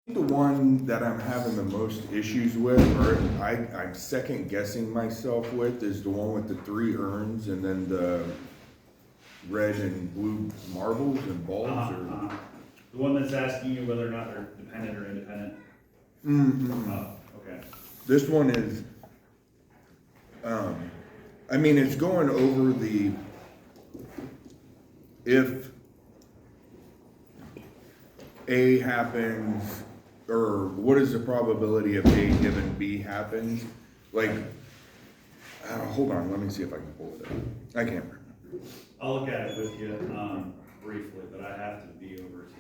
The one that I'm having the most issues with, or I'm second guessing myself with, is the one with the 3 urns and then the red and blue marbles and balls. The one that's asking you whether or not they're dependent or independent? Mm-hmm. Okay. This one is, I mean, it's going over the, if A happens, or what is the probability of A given B happens? Like, hold on, let me see if I can pull it up. I can't remember. I'll look at it with you briefly, but I have to be over to,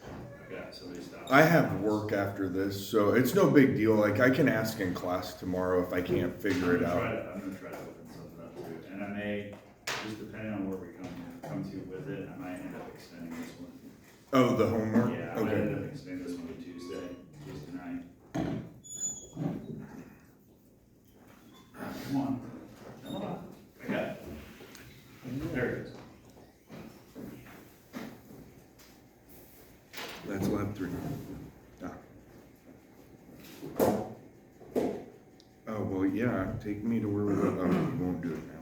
I got somebody stopped. I have work after this, so it's no big deal. Like, I can ask in class tomorrow if I can't figure it out. I'm gonna try to open something up too, and I may, just depending on where we come to with it, I might end up extending this one. Oh, the homework? Yeah, I might end up extending this one to Tuesday night. Come on. I got it. There it is. That's lab 3. Oh, well, yeah, take me to where we go. Oh, you won't do it now.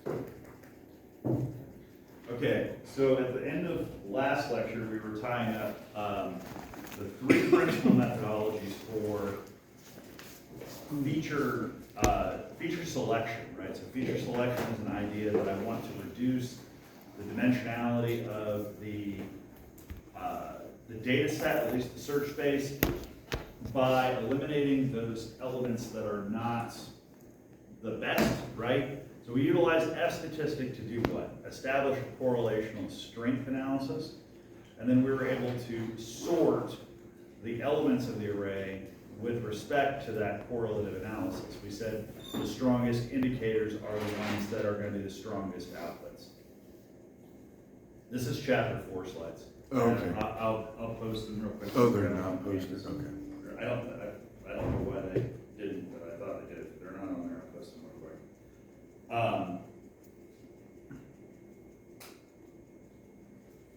Damn it. Okay, so at the end of last lecture, we were tying up the 3 principal methodologies for feature selection, right? So feature selection is an idea that I want to reduce the dimensionality of the data set, at least the search space, by eliminating those elements that are not the best, right? So we utilized F-statistic to do what? Establish a correlational strength analysis, and then we were able to sort the elements of the array with respect to that correlative analysis. We said the strongest indicators are the ones that are going to be the strongest outputs. This is chapter 4 slides. Oh, okay. I'll post them real quick. Oh, they're not posted, okay. I don't know why they didn't, but I thought they did. If they're not on there, I'll post them real quick.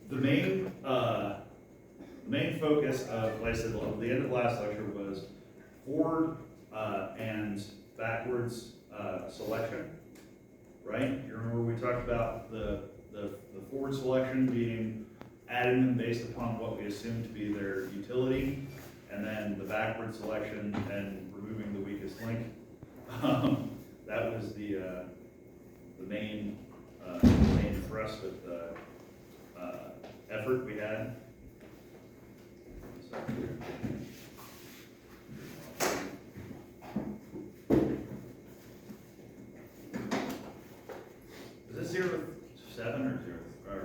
The main focus of, like I said, the end of last lecture was forward and backwards selection, right? You remember we talked about the forward selection being adding them based upon what we assumed to be their utility, and then the backward selection and removing the weakest link. That was the main thrust of the effort we had. Is this 07 or 0? Or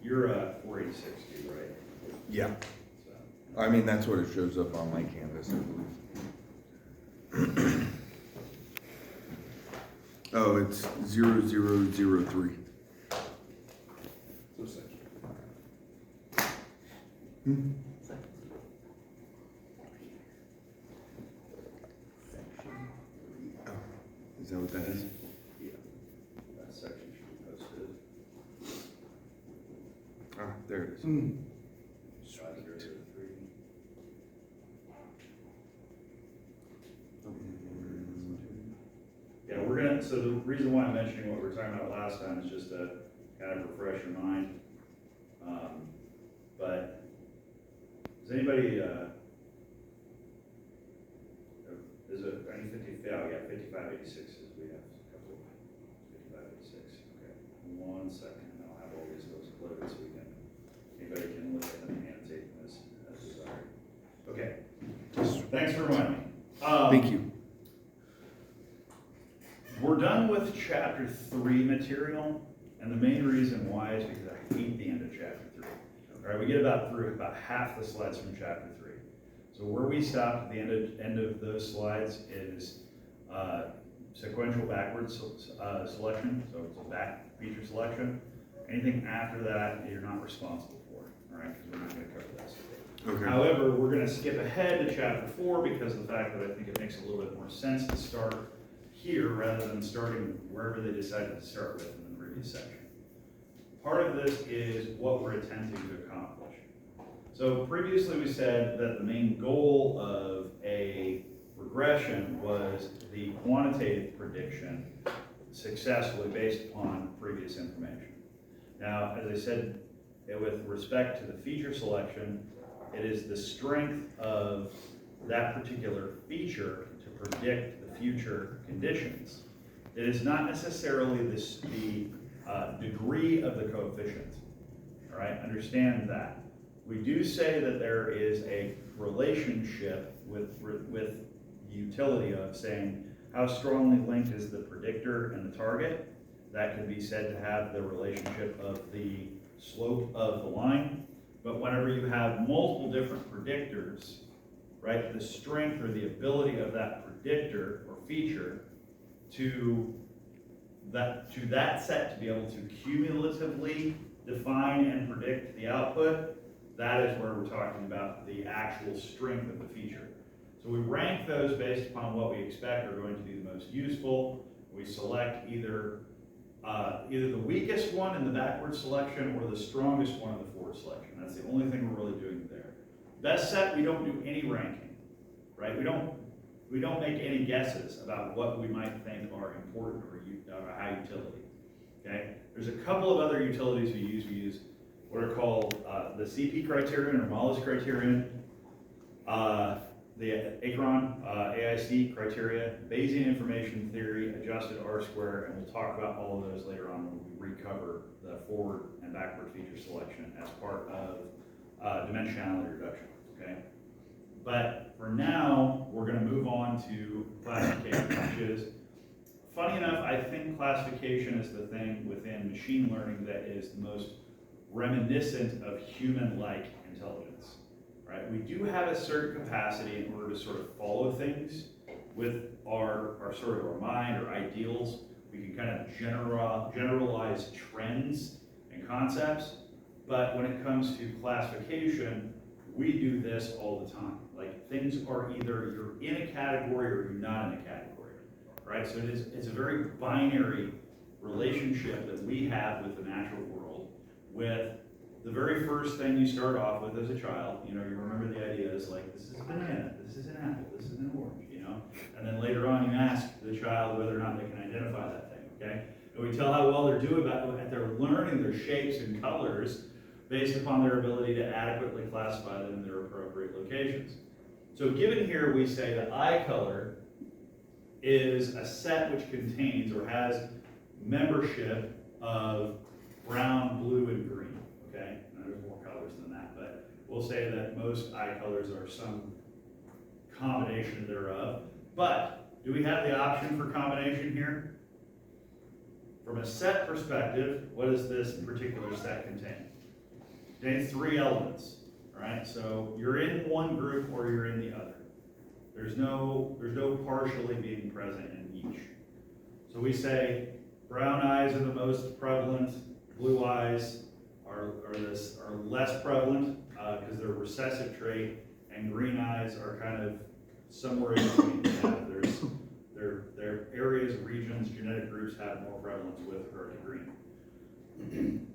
you're 486, right? Yeah. So. I mean, that's what it shows up on my canvas, I believe. Oh, it's 0003. Hmm? Oh, is that what that is? Yeah. That section should be posted. Ah, there it is. 5003. Yeah, we're gonna, so the reason why I'm mentioning what we were talking about last time is just to kind of refresh your mind. But does anybody, is it any 50, oh yeah, 5586 is, we have a couple of 5586, okay. 1 second, and I'll have all these those loaded so we can, anybody can look at them and annotate them as desired. Okay, thanks for reminding me. Thank you. We're done with chapter 3 material, and the main reason why is because I hate the end of chapter 3. All right, we get through about half the slides from chapter 3. So where we stopped at the end of those slides is sequential backwards selection, so it's a back feature selection. Anything after that, you're not responsible for, all right, because we're not going to cover this. Okay. However, we're going to skip ahead to chapter 4 because of the fact that I think it makes a little bit more sense to start here rather than starting wherever they decided to start with in the previous section. Part of this is what we're attempting to accomplish. So previously we said that the main goal of a regression was the quantitative prediction successfully based upon previous information. Now, as I said, with respect to the feature selection, it is the strength of that particular feature to predict the future conditions. It is not necessarily the degree of the coefficient. All right, understand that. We do say that there is a relationship with the utility of saying how strongly linked is the predictor and the target. That can be said to have the relationship of the slope of the line. But whenever you have multiple different predictors, right, the strength or the ability of that predictor or feature to that set to be able to cumulatively define and predict the output, that is where we're talking about the actual strength of the feature. So we rank those based upon what we expect are going to be the most useful. We select either the weakest one in the backward selection or the strongest one in the forward selection. That's the only thing we're really doing there. Best set, we don't do any ranking, right? We don't make any guesses about what we might think are important or high utility. Okay. There's a couple of other utilities we use. We use what are called the CP criterion or Mollis criterion, the Akron AIC criteria, Bayesian information theory, adjusted R-square, and we'll talk about all of those later on when we recover the forward and backward feature selection as part of dimensionality reduction. Okay. But for now, we're going to move on to classification, which is, funny enough, I think classification is the thing within machine learning that is the most reminiscent of human-like intelligence, right? We do have a certain capacity in order to sort of follow things with our sort of our mind or ideals. We can kind of generalize trends and concepts, but when it comes to classification, we do this all the time. Like, things are either you're in a category or you're not in a category, right? So it's a very binary relationship that we have with the natural world. With the very first thing you start off with as a child, you remember the idea is like, this is a banana, this is an apple, this is an orange, and then later on you ask the child whether or not they can identify that thing, okay? And we tell how well they're doing at they're learning their shapes and colors based upon their ability to adequately classify them in their appropriate locations. So given here, we say that eye color is a set which contains or has membership of brown, blue, and green, okay? Now, there's more colors than that, but we'll say that most eye colors are some combination thereof. But do we have the option for combination here? From a set perspective, what does this particular set contain? It contains 3 elements, right? So you're in one group or you're in the other. There's no partially being present in each. So we say brown eyes are the most prevalent, blue eyes are less prevalent because they're a recessive trait, and green eyes are kind of somewhere in between. Their areas, regions, genetic groups have more prevalence with regard to green.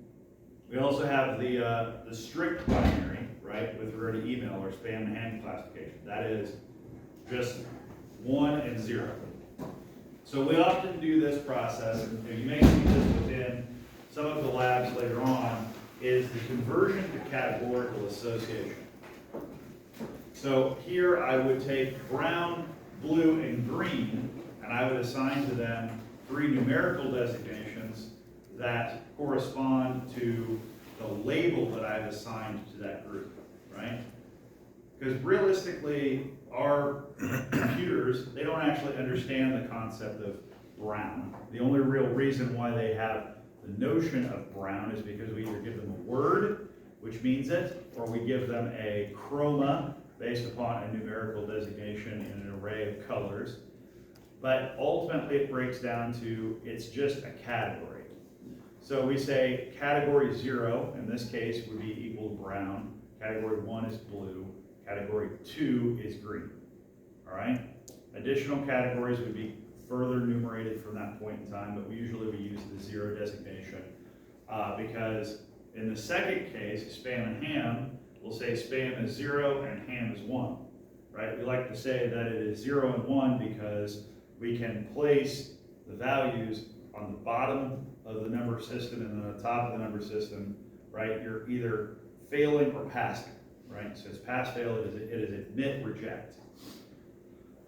We also have the strict binary, right, with regard to email or spam and hand classification. That is just 1 and 0. So we often do this process, and you may see this within some of the labs later on, is the conversion to categorical association. So here I would take brown, blue, and green, and I would assign to them 3 numerical designations that correspond to the label that I've assigned to that group, right? Because realistically, our computers, they don't actually understand the concept of brown. The only real reason why they have the notion of brown is because we either give them a word, which means it, or we give them a chroma based upon a numerical designation in an array of colors. But ultimately it breaks down to, it's just a category. So we say category 0, in this case, would be equal to brown. Category 1 is blue. Category 2 is green. All right? Additional categories would be further enumerated from that point in time, but we usually use the 0 designation because in the second case, spam and ham, we'll we'll say spam is 0 and ham is 1, right? We like to say that it is 0 and 1 because we can place the values on the bottom of the number system and then the top of the number system, right? You're either failing or passing, right? So it's pass, fail, it is admit, reject.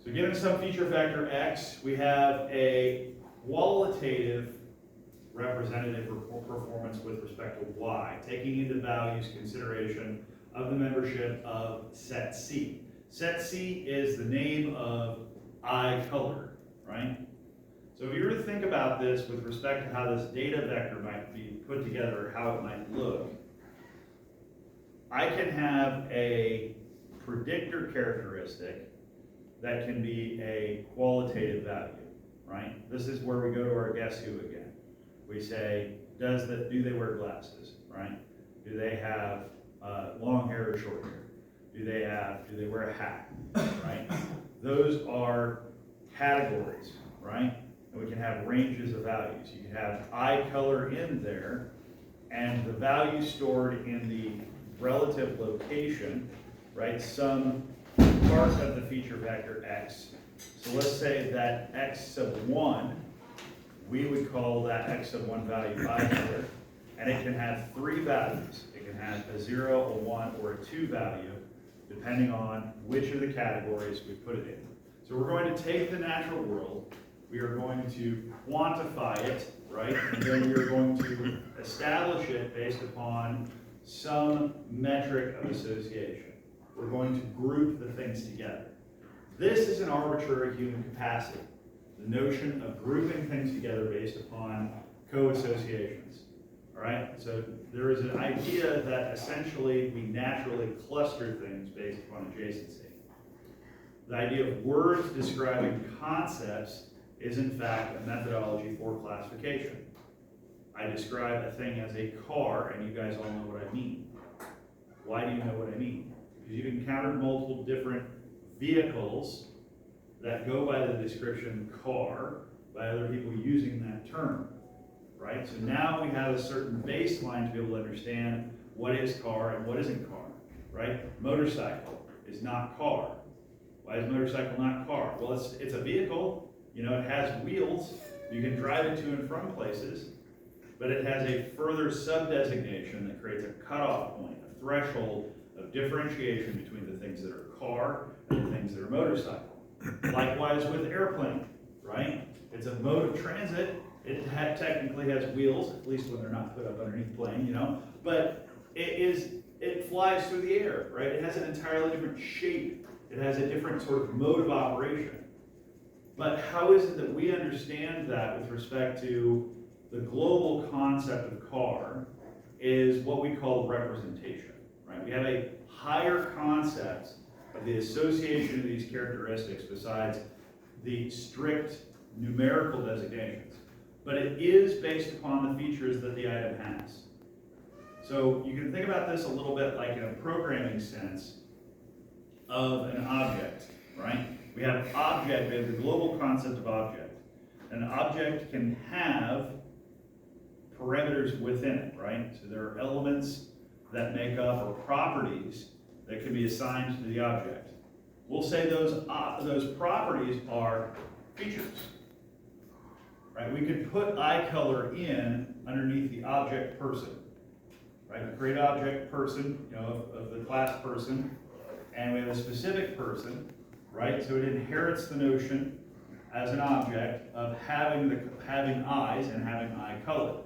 So given some feature factor X, we have a qualitative representative performance with respect to Y, taking into values consideration of the membership of set C. Set C is the name of eye color, right? So if you were to think about this with respect to how this data vector might be put together, or how it might look, I can have a predictor characteristic that can be a qualitative value, right? This is where we go to our guess who again. We say, do they wear glasses, right? Do they have long hair or short hair? Do they wear a hat, right? Those are categories, right? And we can have ranges of values. You can have eye color in there, and the value stored in the relative location, right? Some part of the feature vector X. So let's say that X sub 1, we would call that X sub 1 value eye color, and it can have 3 values. It can have a 0, a 1, or a 2 value, depending on which of the categories we put it in. So we're going to take the natural world, we are going to quantify it, right? And then we are going to establish it based upon some metric of association. We're going to group the things together. This is an arbitrary human capacity, the notion of grouping things together based upon co-associations. All right, so there is an idea that essentially we naturally cluster things based upon adjacency. The idea of words describing concepts is in fact a methodology for classification. I describe a thing as a car, and you guys all know what I mean. Why do you know what I mean? Because you've encountered multiple different vehicles that go by the description car by other people using that term, right? So now we have a certain baseline to be able to understand what is car and what isn't car, right? Motorcycle is not car. Why is motorcycle not car? Well, it's a vehicle, you know, it has wheels, you can drive it to and from places, but it has a further sub-designation that creates a cutoff point, a threshold of differentiation between the things that are car and the things that are motorcycle. Likewise with airplane, right? It's a mode of transit. It technically has wheels, at least when they're not put up underneath the plane, you know, but it flies through the air, right? It has an entirely different shape. It has a different sort of mode of operation. But how is it that we understand that with respect to the global concept of car is what we call representation, right? We have a higher concept of the association of these characteristics besides the strict numerical designations. But it is based upon the features that the item has. So you can think about this a little bit like in a programming sense of an object, right? We have object, we have the global concept of object. An object can have parameters within it, right? So there are elements that make up or properties that can be assigned to the object. We'll say those properties are features, right? We could put eye color in underneath the object person, right? We create object person, you know, of the class person, and we have a specific person, right? So it inherits the notion as an object of having eyes and having eye color.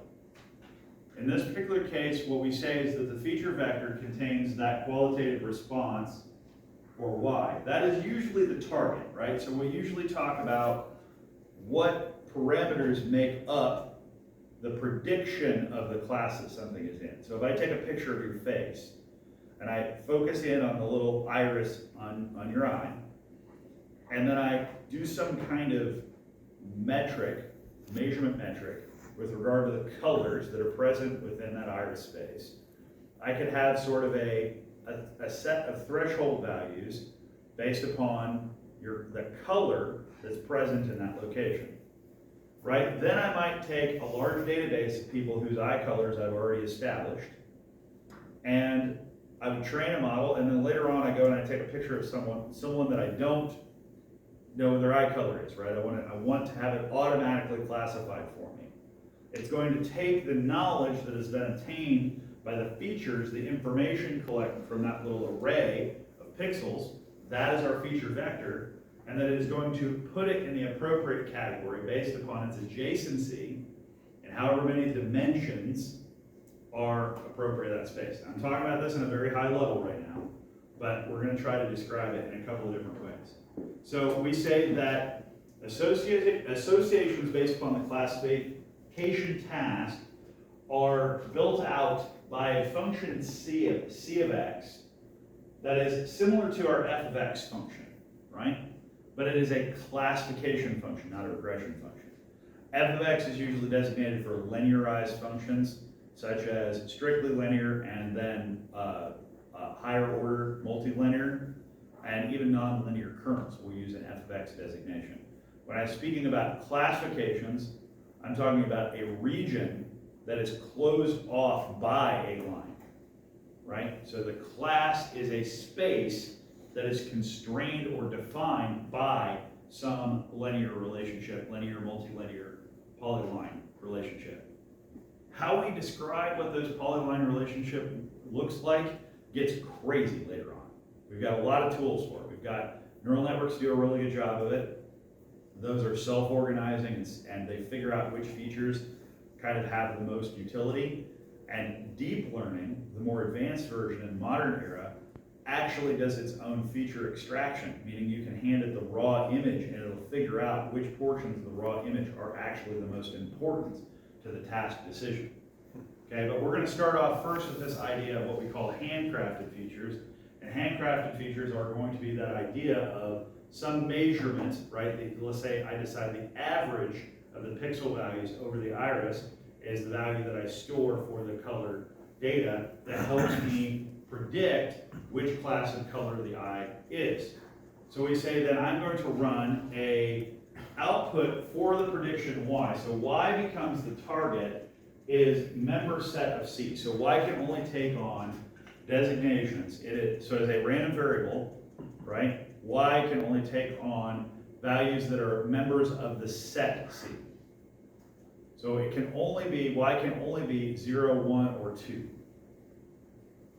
In this particular case, what we say is that the feature vector contains that qualitative response for Y. That is usually the target, right? So we usually talk about what parameters make up the prediction of the class that something is in. So if I take a picture of your face and I focus in on the little iris on your eye, and then I do some kind of measurement metric, with regard to the colors that are present within that iris space, I could have sort of a set of threshold values based upon the color that's present in that location, right? Then I might take a large database of people whose eye colors I've already established and I would train a model, and then later on I go and I take a picture of someone that I don't know what their eye color is, right? I want to have it automatically classified for me. It's going to take the knowledge that has been obtained by the features, the information collected from that little array of pixels, that is our feature vector, and that it is going to put it in the appropriate category based upon its adjacency and however many dimensions are appropriate to that space. I'm talking about this in a very high level right now, but we're going to try to describe it in a couple of different ways. So we say that associations based upon the classification task are built out by a function C of x that is similar to our f of x function, right? But it is a classification function, not a regression function. F of x is usually designated for linearized functions, such as strictly linear and then higher order multilinear, and even nonlinear kernels will use an f of x designation. When I'm speaking about classifications, I'm talking about a region that is closed off by a line, right? So the class is a space that is constrained or defined by some linear relationship, linear, multilinear, polyline relationship. How we describe what those polyline relationship looks like gets crazy later on. We've got a lot of tools for it. We've got neural networks do a really good job of it. Those are self-organizing and they figure out which features kind of have the most utility. And deep learning, the more advanced version in the modern era, actually does its own feature extraction, meaning you can hand it the raw image and it'll figure out which portions of the raw image are actually the most important to the task decision. Okay, but we're going to start off first with this idea of what we call handcrafted features. And handcrafted features are going to be that idea of some measurement, right? Let's say I decide the average of the pixel values over the iris is the value that I store for the color data that helps me predict which class of color the eye is. So we say that I'm going to run a output for the prediction y. So y becomes the target is member set of C. So y can only take on designations. So as a random variable, right? Y can only take on values that are members of the set C. So it can only be, y can only be 0, 1, or 2.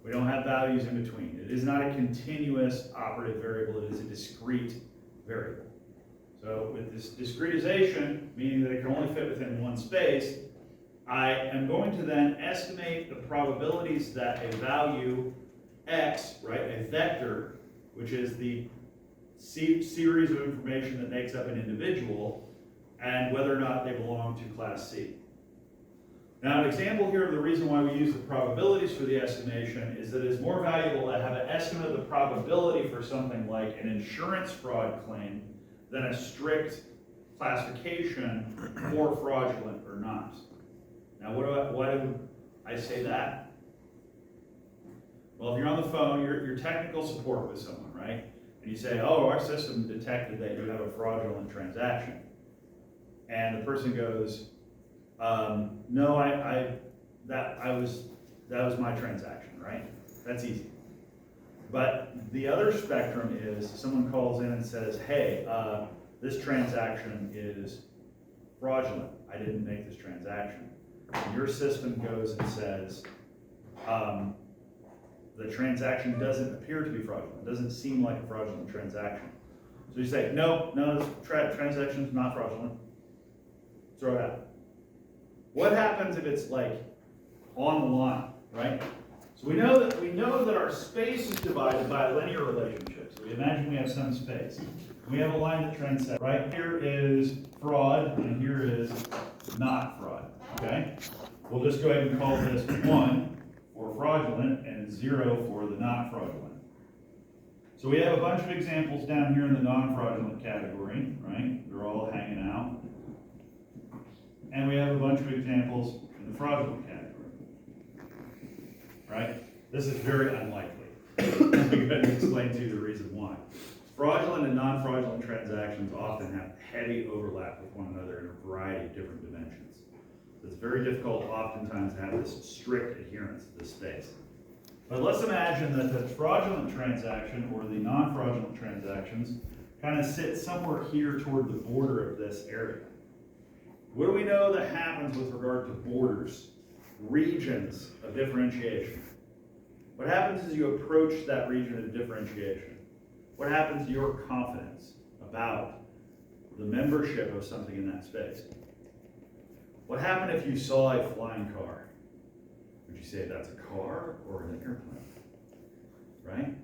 We don't have values in between. It is not a continuous operative variable, it is a discrete variable. So with this discretization, meaning that it can only fit within one space, I am going to then estimate the probabilities that a value x, right, a vector, which is the series of information that makes up an individual, and whether or not they belong to class C. Now, an example here of the reason why we use the probabilities for the estimation is that it's more valuable to have an estimate of the probability for something like an insurance fraud claim than a strict classification for fraudulent or not. Now, why do I say that? Well, if you're on the phone, you're technical support with someone, right? And you say, oh, our system detected that you have a fraudulent transaction. And the person goes, no, that was my transaction, right? That's easy. But the other spectrum is someone calls in and says, hey, this transaction is fraudulent. I didn't make this transaction. And your system goes and says, the transaction doesn't appear to be fraudulent. It doesn't seem like a fraudulent transaction. So you say, no, this transaction is not fraudulent. Throw it out. What happens if it's like on the line, right? So we know that our space is divided by a linear relationship. So we imagine we have some space. We have a line that transects. Right here is fraud, and here is not fraud. Okay? We'll just go ahead and call this 1 for fraudulent and 0 for the not fraudulent. So we have a bunch of examples down here in the non-fraudulent category, right? They're all hanging out. And we have a bunch of examples in the fraudulent category, right? This is very unlikely. I'm going to explain to you the reason why. Fraudulent and non-fraudulent transactions often have heavy overlap with one another in a variety of different dimensions. It's very difficult oftentimes to have this strict adherence to this space. But let's imagine that the fraudulent transaction or the non-fraudulent transactions kind of sit somewhere here toward the border of this area. What do we know that happens with regard to borders, regions of differentiation? What happens as you approach that region of differentiation? What happens to your confidence about the membership of something in that space? What happened if you saw a flying car? Would you say that's a car or an airplane? Right?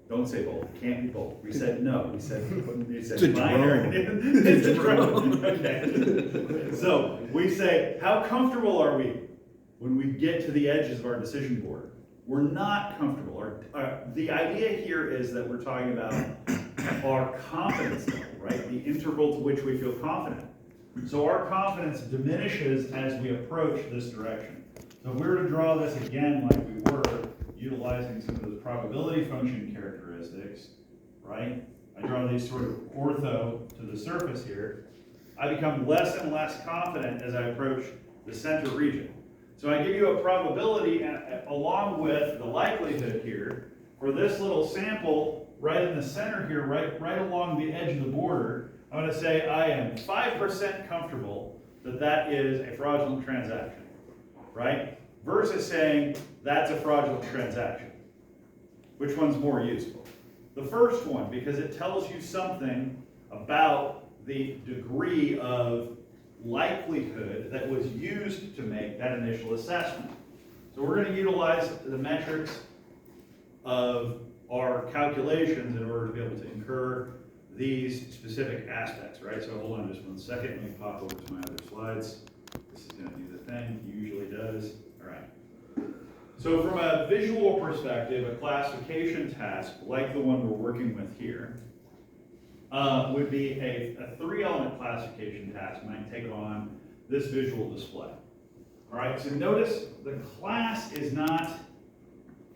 Don't say both. It can't be both. We said no. We said It's a binary. drone. It's a drone. Okay. So we say, how comfortable are we when we get to the edges of our decision board? We're not comfortable. The idea here is that we're talking about our confidence level, right? The interval to which we feel confident. So our confidence diminishes as we approach this direction. So if we were to draw this again like we were, utilizing some of those probability function characteristics, right? I draw these sort of ortho to the surface here. I become less and less confident as I approach the center region. So I give you a probability along with the likelihood here for this little sample right in the center here, right along the edge of the border. I'm going to say I am 5% comfortable that that is a fraudulent transaction, right? Versus saying that's a fraudulent transaction. Which one's more useful? The first one, because it tells you something about the degree of likelihood that was used to make that initial assessment. So we're going to utilize the metrics of our calculations in order to be able to incur these specific aspects, right? So hold on just 1 second. Let me pop over to my other slides. This is going to do the thing it usually does. All right. So from a visual perspective, a classification task like the one we're working with here would be a 3-element classification task might take on this visual display. All right, so notice the class is not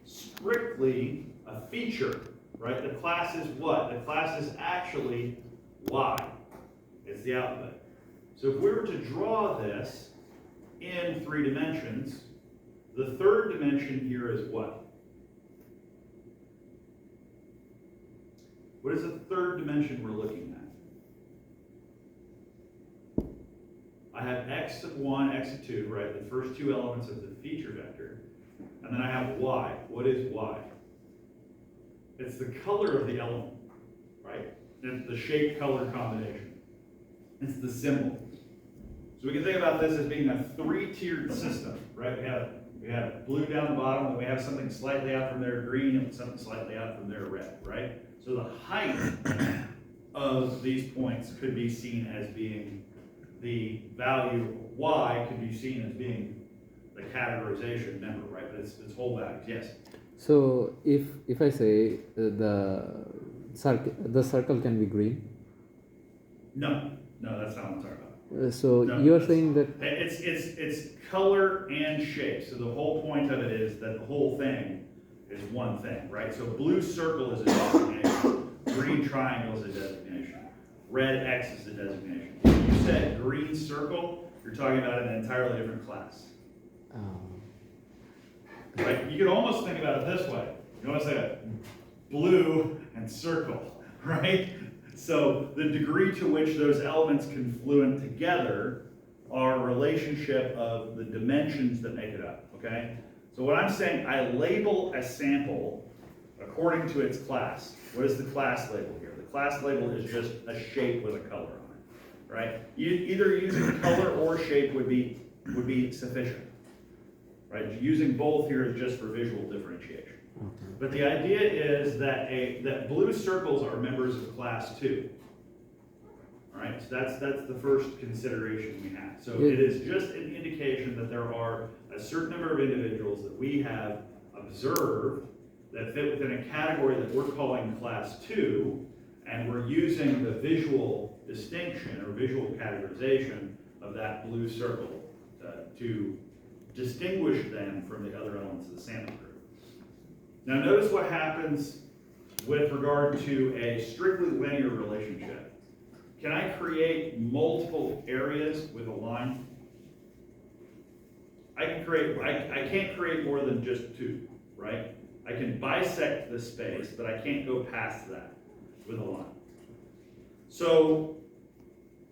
strictly a feature, right? The class is what? The class is actually Y. It's the output. So if we were to draw this in 3 dimensions, the third dimension here is what? What is the third dimension we're looking at? I have x of 1, x of 2, right? The first 2 elements of the feature vector. And then I have y. What is y? It's the color of the element, right? It's the shape-color combination. It's the symbol. So we can think about this as being a 3-tiered system, right? We have blue down the bottom, and we have something slightly out from there green, and something slightly out from there red, right? So the height of these points could be seen as being the value y could be seen as being the categorization number, right? But it's whole values. Yes. So if I say the circle can be green. No, that's not what I'm talking about. So No, you're saying that it's color and shape. So the whole point of it is that the whole thing is one thing, right? So blue circle is a designation, green triangle is a designation, red X is a designation. If you said green circle, you're talking about an entirely different class. Right? You could almost think about it this way. You want to say blue and circle, right? So the degree to which those elements confluent together are a relationship of the dimensions that make it up, okay? So what I'm saying, I label a sample according to its class. What is the class label here? The class label is just a shape with a color on it, right? Either using color or shape would be sufficient, right? Using both here is just for visual differentiation. okay. But the idea is that blue circles are members of class 2. All right, so that's the first consideration we have. So it is just an indication that there are a certain number of individuals that we have observed that fit within a category that we're calling class 2, and we're using the visual distinction or visual categorization of that blue circle to distinguish them from the other elements of the sample group. Now notice what happens with regard to a strictly linear relationship. Can I create multiple areas with a line? I can't create more than just 2. right? I can bisect the space, but I can't go past that with a line. So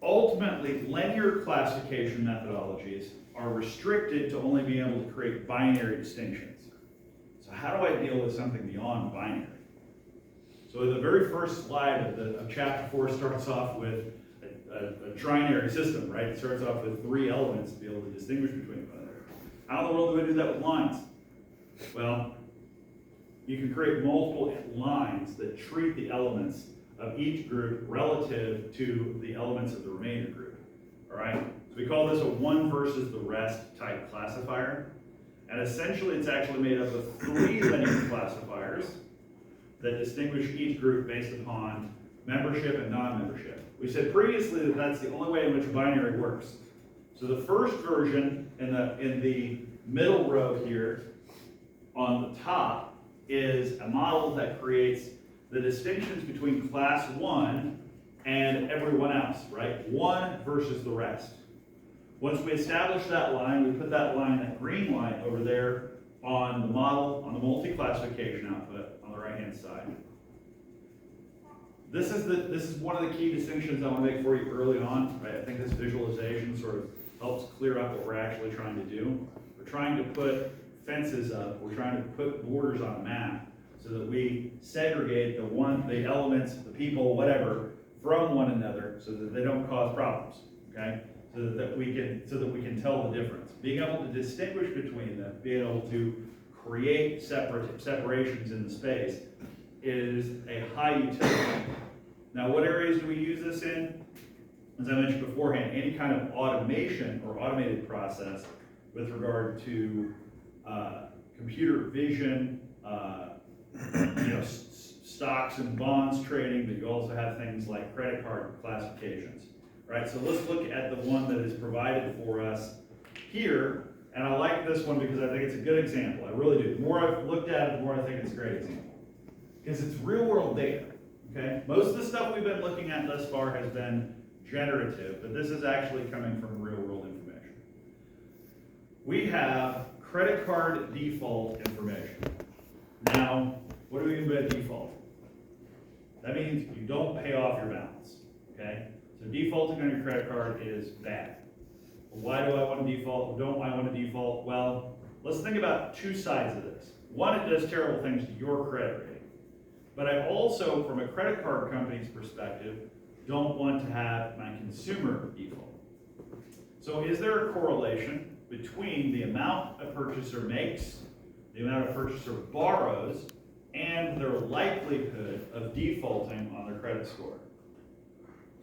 ultimately, linear classification methodologies are restricted to only being able to create binary distinctions. So how do I deal with something beyond binary? So the very first slide of chapter 4 starts off with a trinary system, right? It starts off with 3 elements to be able to distinguish between one another. How in the world do I do that with lines? Well, you can create multiple lines that treat the elements of each group relative to the elements of the remainder group, all right? So we call this a one versus the rest type classifier. And essentially it's actually made up of 3 linear classifiers that distinguish each group based upon membership and non-membership. We said previously that that's the only way in which binary works. So the first version in the middle row here on the top is a model that creates the distinctions between class 1 and everyone else, right? One versus the rest. Once we establish that line, we put that line, that green line over there on the model, on the multi-classification output on the right-hand side. This is one of the key distinctions I want to make for you early on, right? I think this visualization sort of helps clear up what we're actually trying to do. We're trying to put fences up, we're trying to put borders on a map so that we segregate the elements, the people, whatever, from one another so that they don't cause problems, okay? So that we can tell the difference. Being able to distinguish between them, being able to create separations in the space is a high utility. Now, what areas do we use this in? As I mentioned beforehand, any kind of automation or automated process with regard to computer vision, stocks and bonds trading, but you also have things like credit card classifications, right? So let's look at the one that is provided for us here, and I like this one because I think it's a good example. I really do. The more I've looked at it, the more I think it's a great example. Because it's real world data, okay? Most of the stuff we've been looking at thus far has been generative, but this is actually coming from real world information. We have credit card default information. Now, what do we mean by default? That means you don't pay off your balance, okay? So defaulting on your credit card is bad. Why do I want to default? Don't I want to default? Well, let's think about 2 sides of this. One, it does terrible things to your credit rating. But I also, from a credit card company's perspective, don't want to have my consumer default. So is there a correlation between the amount a purchaser makes, the amount a purchaser borrows, and their likelihood of defaulting on their credit score?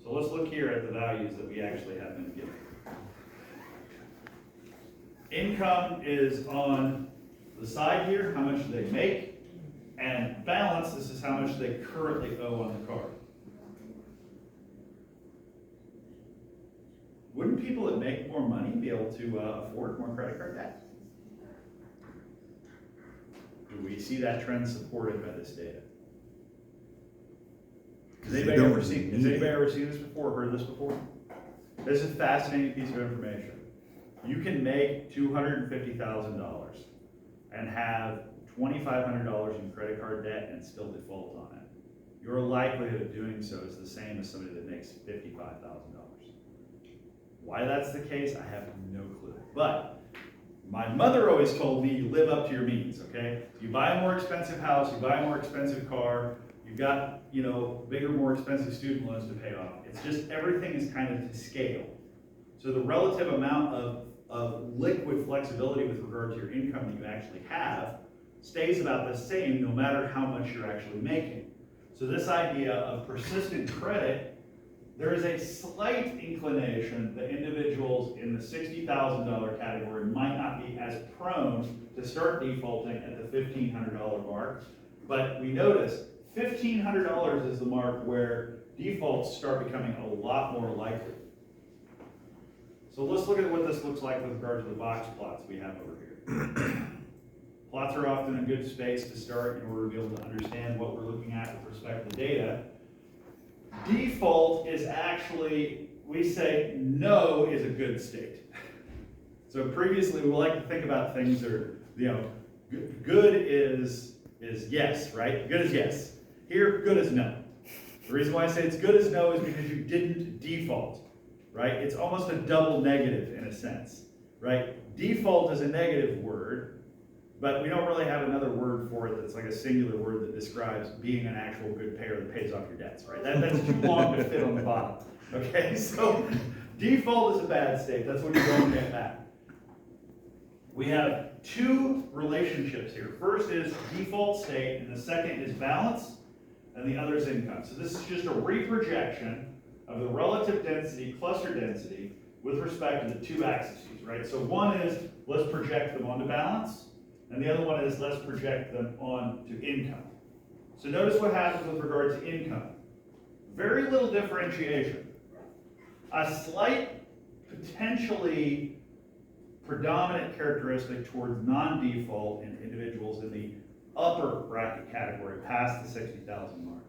So let's look here at the values that we actually have been given. Income is on the side here, how much they make, and balance, this is how much they currently owe on the card. Wouldn't people that make more money be able to afford more credit card debt? Do we see that trend supported by this data? Has anybody ever seen this before, heard this before? This is a fascinating piece of information. You can make $250,000 and have $2,500 in credit card debt and still default on it. Your likelihood of doing so is the same as somebody that makes $55,000. Why that's the case, I have no clue. But my mother always told me you live up to your means, okay? You buy a more expensive house, you buy a more expensive car, you've got, bigger, more expensive student loans to pay off. It's just everything is kind of to scale. So the relative amount of liquid flexibility with regard to your income that you actually have stays about the same no matter how much you're actually making. So this idea of persistent credit, there is a slight inclination that individuals in the $60,000 category might not be as prone to start defaulting at the $1,500 mark, but we notice $1,500 is the mark where defaults start becoming a lot more likely. So let's look at what this looks like with regard to the box plots we have over here. Plots are often a good space to start in order to be able to understand what we're looking at with respect to data. Default is actually, we say no is a good state. So previously we like to think about things that are, Good is yes, right? Good is yes. Here, good is no. The reason why I say it's good as no is because you didn't default, right? It's almost a double negative in a sense, right? Default is a negative word, but we don't really have another word for it that's like a singular word that describes being an actual good payer that pays off your debts, right? That's too long to fit on the bottom, okay? So default is a bad state. That's when you don't get back. We have two relationships here. First is default state, and the second is balance, and the other is income. So this is just a reprojection of the relative density, cluster density, with respect to the two axes, right? So one is, let's project them onto balance, and the other one is, let's project them onto income. So notice what happens with regard to income. Very little differentiation. A slight, potentially predominant characteristic towards non-default in individuals in the upper bracket category, past the 60,000 mark.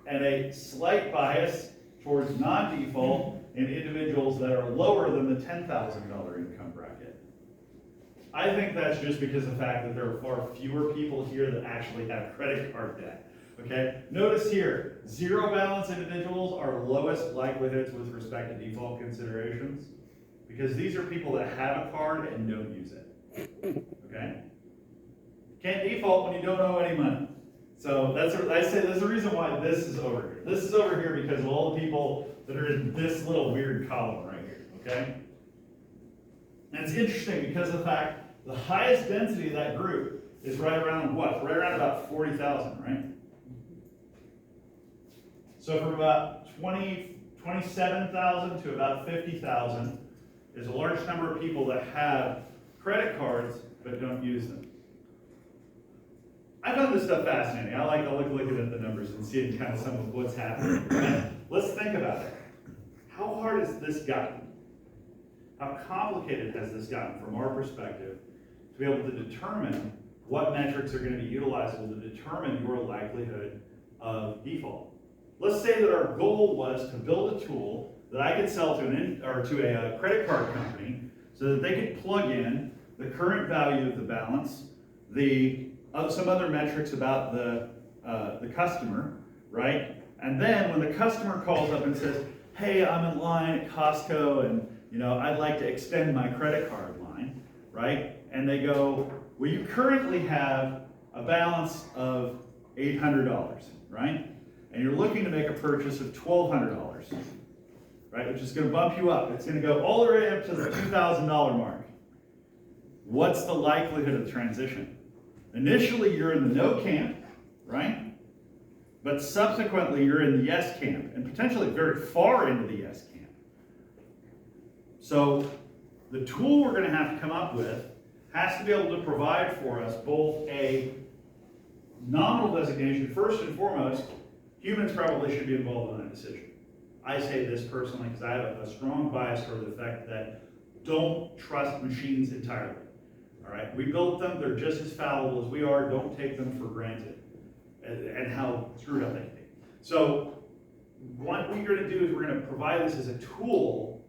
And a slight bias towards non-default in individuals that are lower than the $10,000 income bracket. I think that's just because of the fact that there are far fewer people here that actually have credit card debt. Okay? Notice here, zero balance individuals are lowest likelihoods with respect to default considerations, because these are people that have a card and don't use it. Okay? Can't default when you don't owe any money. So I say there's a reason why this is over here. This is over here because of all the people that are in this little weird column right here. Okay? And it's interesting because of the fact the highest density of that group is right around what? Right around about 40,000, right? So from about 27,000 to about 50,000 is a large number of people that have credit cards but don't use them. I found this stuff fascinating. I like to look at the numbers and see kind of some of what's happening. Let's think about it. How hard has this gotten? How complicated has this gotten from our perspective to be able to determine what metrics are going to be utilizable to determine your likelihood of default? Let's say that our goal was to build a tool that I could sell to a credit card company so that they could plug in the current value of the balance, some other metrics about the customer, right? And then when the customer calls up and says, hey, I'm in line at Costco and I'd like to extend my credit card line, right? And they go, well, you currently have a balance of $800, right? And you're looking to make a purchase of $1,200, right? Which is going to bump you up. It's going to go all the way up to the $2,000 mark. What's the likelihood of transition? Initially, you're in the no camp, right? But subsequently, you're in the yes camp, and potentially very far into the yes camp. So the tool we're going to have to come up with has to be able to provide for us both a nominal designation. First and foremost, humans probably should be involved in that decision. I say this personally because I have a strong bias toward the fact that don't trust machines entirely. All right, we built them, they're just as fallible as we are, don't take them for granted, and how screwed up they can be. So what we're going to do is we're going to provide this as a tool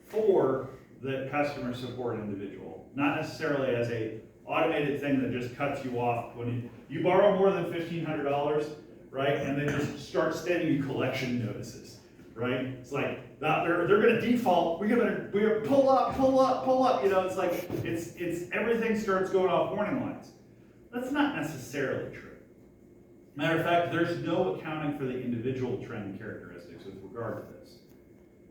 for the customer support individual, not necessarily as a automated thing that just cuts you off when you borrow more than $1,500, right, and they just start sending you collection notices, right? It's like, they're going to default. We're going to pull up. It's like it's everything starts going off warning lights. That's not necessarily true. Matter of fact, there's no accounting for the individual trend characteristics with regard to this.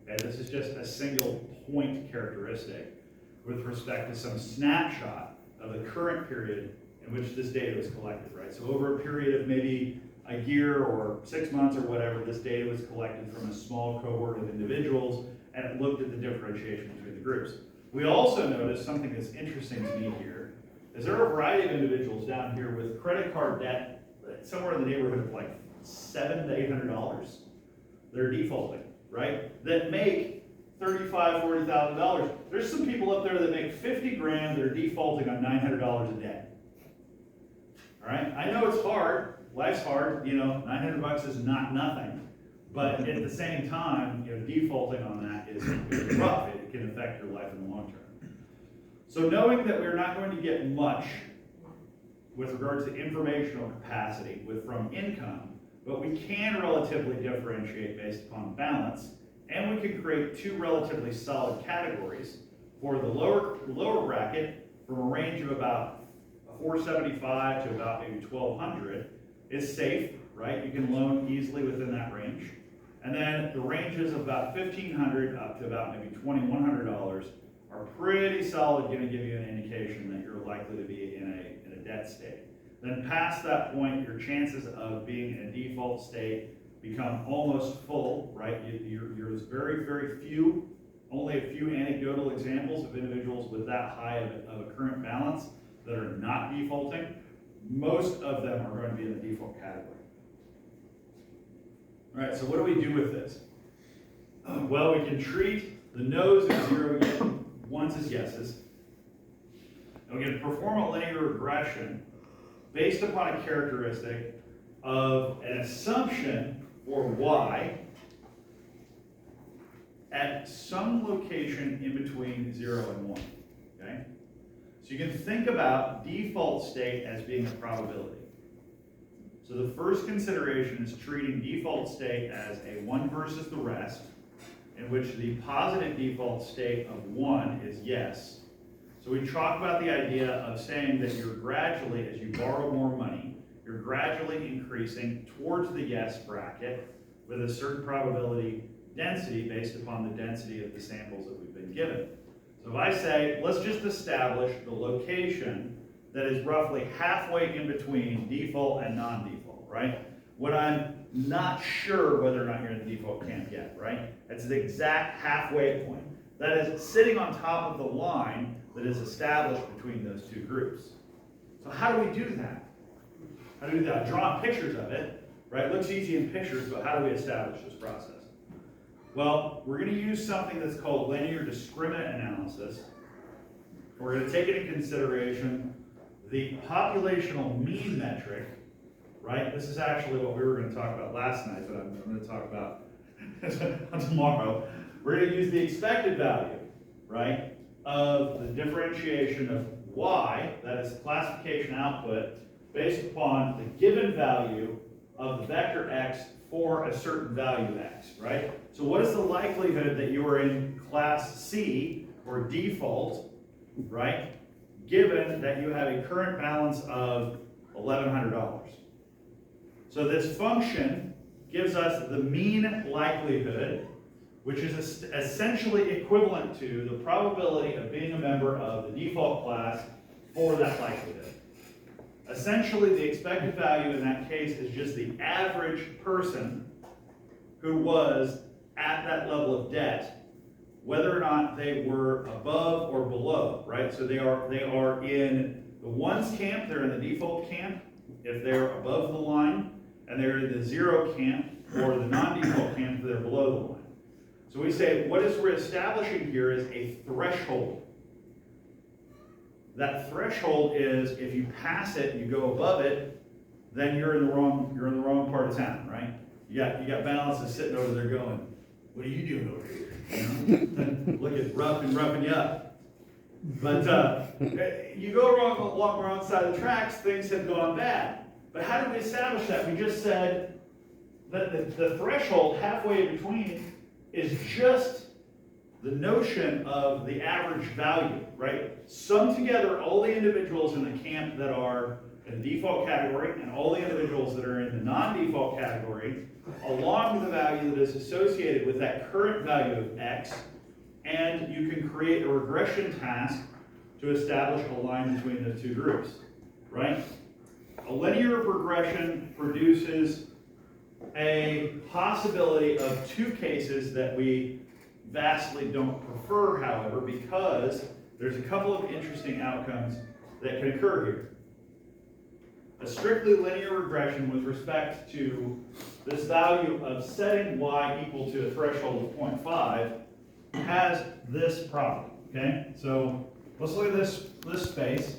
Okay, this is just a single point characteristic with respect to some snapshot of the current period in which this data was collected, right? So over a period of maybe a year or 6 months or whatever, this data was collected from a small cohort of individuals, and it looked at the differentiation between the groups. We also noticed something that's interesting to me here, is there are a variety of individuals down here with credit card debt somewhere in the neighborhood of like $700 to $800. They're defaulting, right? That make $35,000, $40,000. There's some people up there that make 50 grand, they're defaulting on $900 a day. All right, I know it's hard. Life's hard, $900 is not nothing, but at the same time, defaulting on that is rough. It can affect your life in the long term. So knowing that we're not going to get much with regard to informational capacity from income, but we can relatively differentiate based upon balance, and we can create two relatively solid categories for the lower bracket from a range of about 475 to about maybe 1,200 is safe, right? You can loan easily within that range. And then the ranges of about $1,500 up to about maybe $2,100 are pretty solid, going to give you an indication that you're likely to be in a debt state. Then past that point, your chances of being in a default state become almost full, right? There's very few, only a few anecdotal examples of individuals with that high of a current balance that are not defaulting. Most of them are going to be in the default category. All right, so what do we do with this? Well, we can treat the no's as 0, ones as yeses. And we can perform a linear regression based upon a characteristic of an assumption for y at some location in between 0 and 1, okay? So you can think about default state as being a probability. So the first consideration is treating default state as a 1 versus the rest, in which the positive default state of 1 is yes. So we talk about the idea of saying that you're gradually, as you borrow more money, you're gradually increasing towards the yes bracket with a certain probability density based upon the density of the samples that we've been given. So if I say, let's just establish the location that is roughly halfway in between default and non-default, right? When I'm not sure whether or not you're in the default camp yet, right? It's the exact halfway point. That is sitting on top of the line that is established between those two groups. So how do we do that? How do we do that? Draw pictures of it, right? It looks easy in pictures, but how do we establish this process? Well, we're going to use something that's called linear discriminant analysis. We're going to take into consideration the populational mean metric, right? This is actually what we were going to talk about last night, but I'm going to talk about tomorrow. We're going to use the expected value, right, of the differentiation of y, that is classification output, based upon the given value of the vector x for a certain value x, right? So what is the likelihood that you are in class C, or default, right, given that you have a current balance of $1,100? So this function gives us the mean likelihood, which is essentially equivalent to the probability of being a member of the default class for that likelihood. Essentially, the expected value in that case is just the average person who was at that level of debt, whether or not they were above or below, right? So they are in the ones camp, they're in the default camp, if they're above the line, and they're in the 0 camp or the non-default camp if they're below the line. So we say, what we're establishing here is a threshold. That threshold is, if you pass it, you go above it, then you're in the wrong part of town, right? You got balances sitting over there going, what are you doing over here? You know? Look at roughing you up. But you go along the wrong side of the tracks, things have gone bad. But how did we establish that? We just said that the threshold halfway in between is just the notion of the average value, right? Sum together all the individuals in the camp that are in the default category and all the individuals that are in the non-default category, along with the value that is associated with that current value of x, and you can create a regression task to establish a line between those two groups, right? A linear regression produces a possibility of two cases that we vastly don't prefer, however, because there's a couple of interesting outcomes that can occur here. A strictly linear regression with respect to this value of setting y equal to a threshold of 0.5 has this problem, okay? So let's look at this space,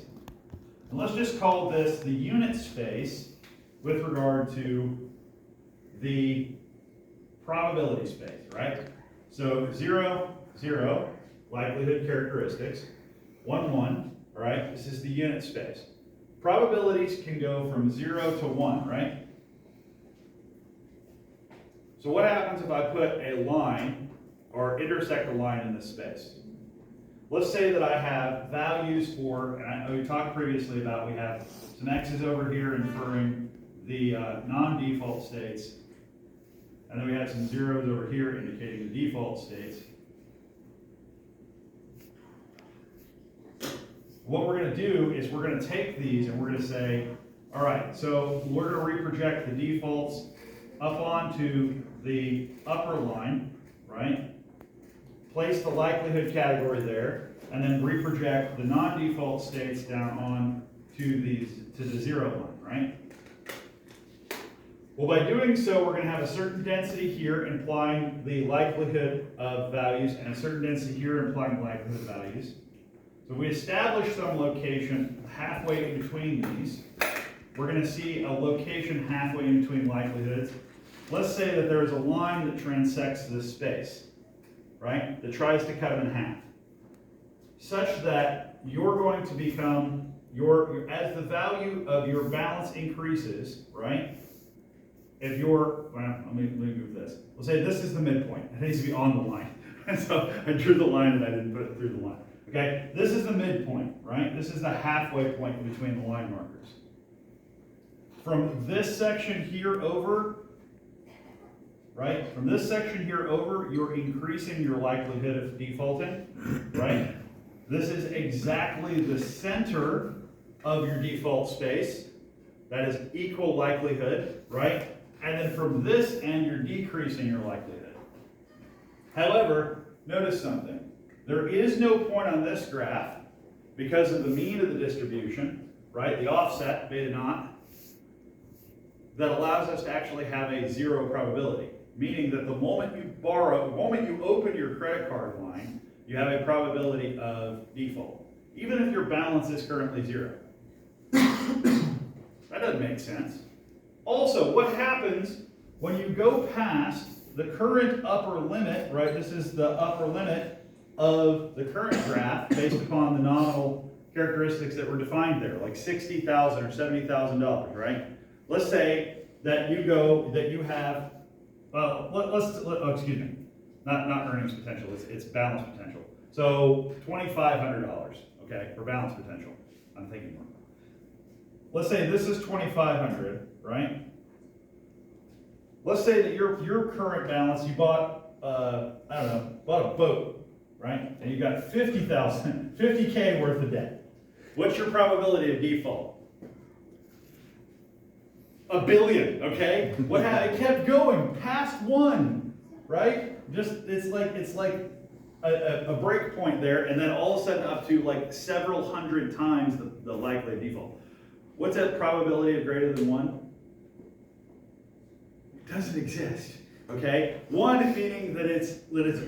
and let's just call this the unit space with regard to the probability space, right? So 0, 0, likelihood characteristics, 1, 1, all right? This is the unit space. probabilities can go from 0 to 1, right? So what happens if I put a line or intersect a line in this space? Let's say that I have values for, and we talked previously about we have some x's over here inferring the non-default states, and then we have some zeros over here indicating the default states. What we're going to do is we're going to take these and we're going to say, all right, so we're going to reproject the defaults up onto the upper line, right? Place the likelihood category there, and then reproject the non-default states down on to the 0 line, right? Well, by doing so, we're going to have a certain density here implying the likelihood of values, and a certain density here implying the likelihood of values. So we establish some location halfway in between these. We're going to see a location halfway in between likelihoods. Let's say that there is a line that transects this space, right? That tries to cut them in half, such that you're going to become as the value of your balance increases, right? If you're, well, let me move this. We'll say this is the midpoint. It needs to be on the line. And so I drew the line and I didn't put it through the line. Okay, this is the midpoint, right? This is the halfway point between the line markers. From this section here over, right? From this section here over, you're increasing your likelihood of defaulting, right? This is exactly the center of your default space. That is equal likelihood, right? And then from this end, you're decreasing your likelihood. However, notice something. There is no point on this graph because of the mean of the distribution, right? The offset, beta naught, that allows us to actually have a 0 probability. Meaning that the moment you borrow, the moment you open your credit card line, you have a probability of default, even if your balance is currently 0. That doesn't make sense. Also, what happens when you go past the current upper limit, right? This is the upper limit of the current graph based upon the nominal characteristics that were defined there, like $60,000 or $70,000, right? Let's say that you have, excuse me, not earnings potential, it's balance potential. So $2,500, okay, for balance potential. I'm thinking more. Let's say this is $2,500, right? Let's say that your current balance, you bought, bought a boat, right? And you got 50K worth of debt. What's your probability of default? 1 billion, okay? What happened? It kept going past 1, right? Just it's like a break point there, and then all of a sudden up to like several hundred times the likely default. What's that probability of greater than 1? It doesn't exist. Okay? 1 meaning that it's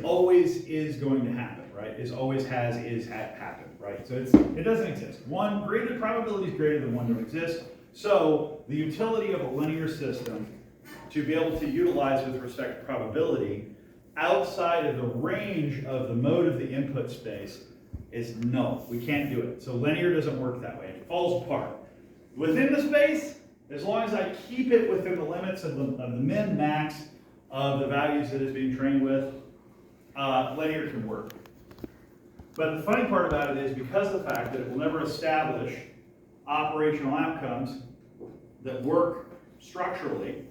always is going to happen, right? Is always has is happened, right? So it doesn't exist. Probabilities greater than 1 don't exist. So the utility of a linear system to be able to utilize with respect to probability outside of the range of the mode of the input space is null. We can't do it. So linear doesn't work that way. It falls apart. Within the space, as long as I keep it within the limits of the min max of the values that it's being trained with, linear can work. But the funny part about it is because of the fact that it will never establish operational outcomes that work structurally,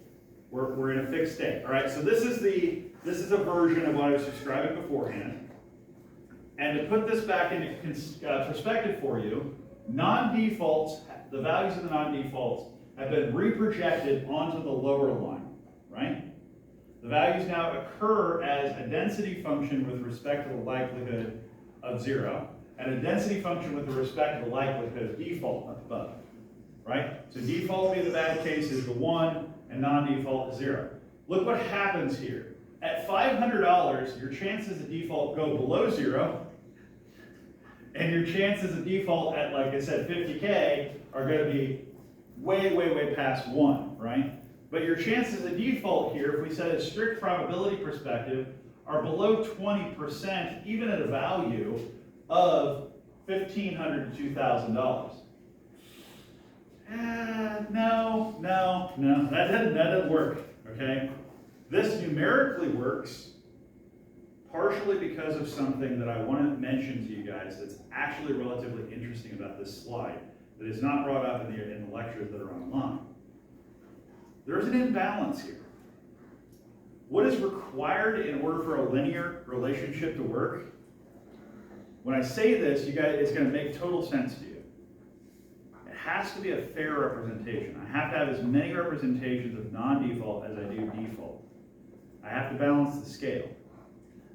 we're in a fixed state. All right, so this is a version of what I was describing beforehand. And to put this back into perspective for you, non-defaults, the values of the non-defaults have been reprojected onto the lower line, right? The values now occur as a density function with respect to the likelihood of 0, and a density function with respect to the likelihood of default up above, right? So default being the bad case is the 1, and non-default is 0. Look what happens here. At $500, your chances of default go below 0, and your chances of default at, like I said, 50K are going to be way, way, way past 1, right? But your chances of default here, if we set a strict probability perspective, are below 20%, even at a value of $1,500 to $2,000. No, that doesn't work, okay? This numerically works partially because of something that I want to mention to you guys that's actually relatively interesting about this slide that is not brought up in the lectures that are online. There's an imbalance here. What is required in order for a linear relationship to work? When I say this, you guys, it's going to make total sense to you. It has to be a fair representation. I have to have as many representations of non-default as I do default. I have to balance the scale.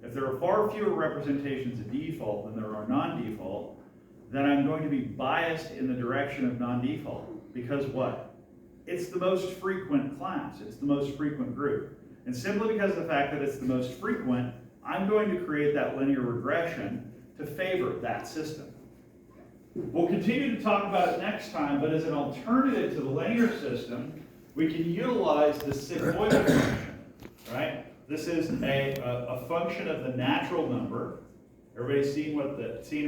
If there are far fewer representations of default than there are non-default, then I'm going to be biased in the direction of non-default. Because what? It's the most frequent class. It's the most frequent group. And simply because of the fact that it's the most frequent, I'm going to create that linear regression to favor that system. We'll continue to talk about it next time, but as an alternative to the linear system, we can utilize the sigmoidal function, right? This is a function of the natural number. Everybody's seen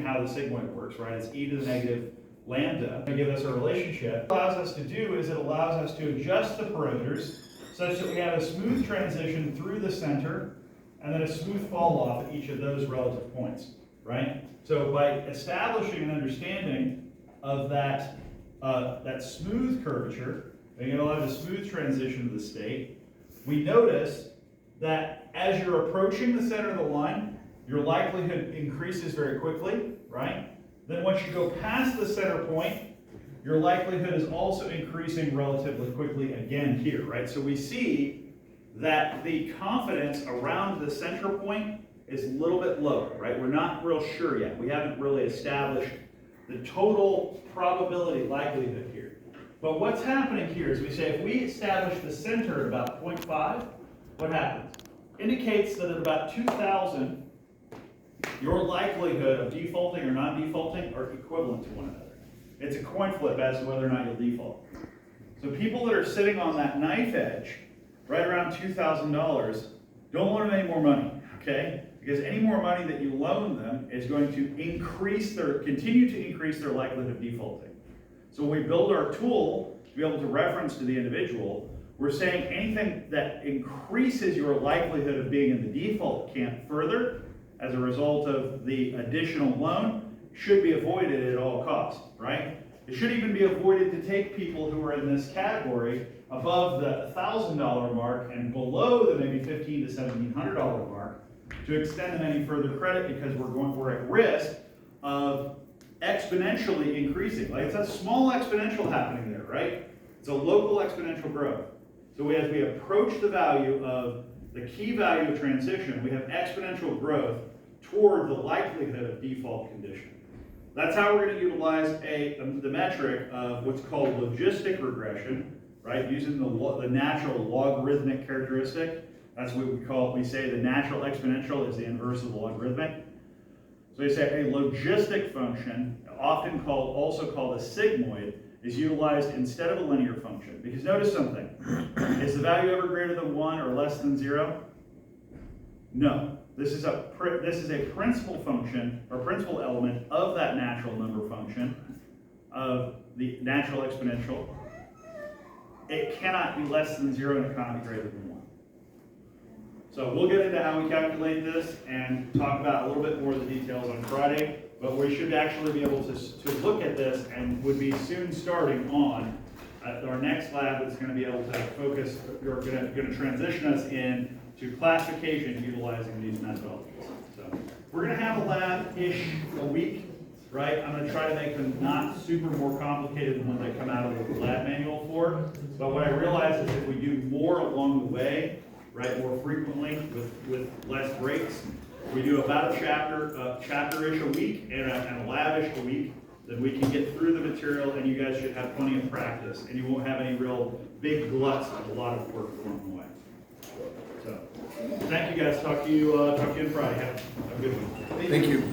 how the sigmoid works, right? It's e to the negative lambda to give us a relationship. What it allows us to do is it allows us to adjust the parameters such that we have a smooth transition through the center and then a smooth fall off at each of those relative points, right? So by establishing an understanding of that smooth curvature, and you'll have a smooth transition of the state, we notice that as you're approaching the center of the line, your likelihood increases very quickly, right? Then once you go past the center point, your likelihood is also increasing relatively quickly again here, right? So we see that the confidence around the center point is a little bit lower, right? We're not real sure yet. We haven't really established the total probability likelihood here. But what's happening here is we say if we establish the center at about 0.5, what happens? Indicates that at about 2,000, your likelihood of defaulting or non-defaulting are equivalent to one another. It's a coin flip as to whether or not you'll default. So people that are sitting on that knife edge, right around $2,000, don't loan them any more money, okay? Because any more money that you loan them is going to continue to increase their likelihood of defaulting. So when we build our tool to be able to reference to the individual, we're saying anything that increases your likelihood of being in the default camp further as a result of the additional loan should be avoided at all costs, right? It should even be avoided to take people who are in this category above the $1,000 mark and below the maybe $1,500 to $1,700 mark to extend them any further credit because we're at risk of exponentially increasing. Like it's a small exponential happening there, right? It's a local exponential growth. So as we approach the value of the key value of transition, we have exponential growth toward the likelihood of default condition. That's how we're going to utilize the metric of what's called logistic regression, right? Using the natural logarithmic characteristic. That's what we say the natural exponential is the inverse of the logarithmic. So we say a logistic function, also called a sigmoid, is utilized instead of a linear function. Because notice something, is the value ever greater than 1 or less than 0? No. This is a principal function, or principal element of that natural number function, of the natural exponential. It cannot be less than 0 and it cannot be greater than 1. So we'll get into how we calculate this and talk about a little bit more of the details on Friday, but we should actually be able to look at this and would be soon starting on our next lab that's going to be able to focus, or going to transition us in to classification utilizing these methodologies. So we're going to have a lab-ish a week, right? I'm going to try to make them not super more complicated than what they come out of the lab manual for. But what I realize is if we do more along the way, right, more frequently with less breaks, we do about a chapter-ish a week and a lab-ish a week, then we can get through the material and you guys should have plenty of practice and you won't have any real big gluts of a lot of work along the way. So, thank you guys. Talk to you on Friday. Have a good one. Thank you.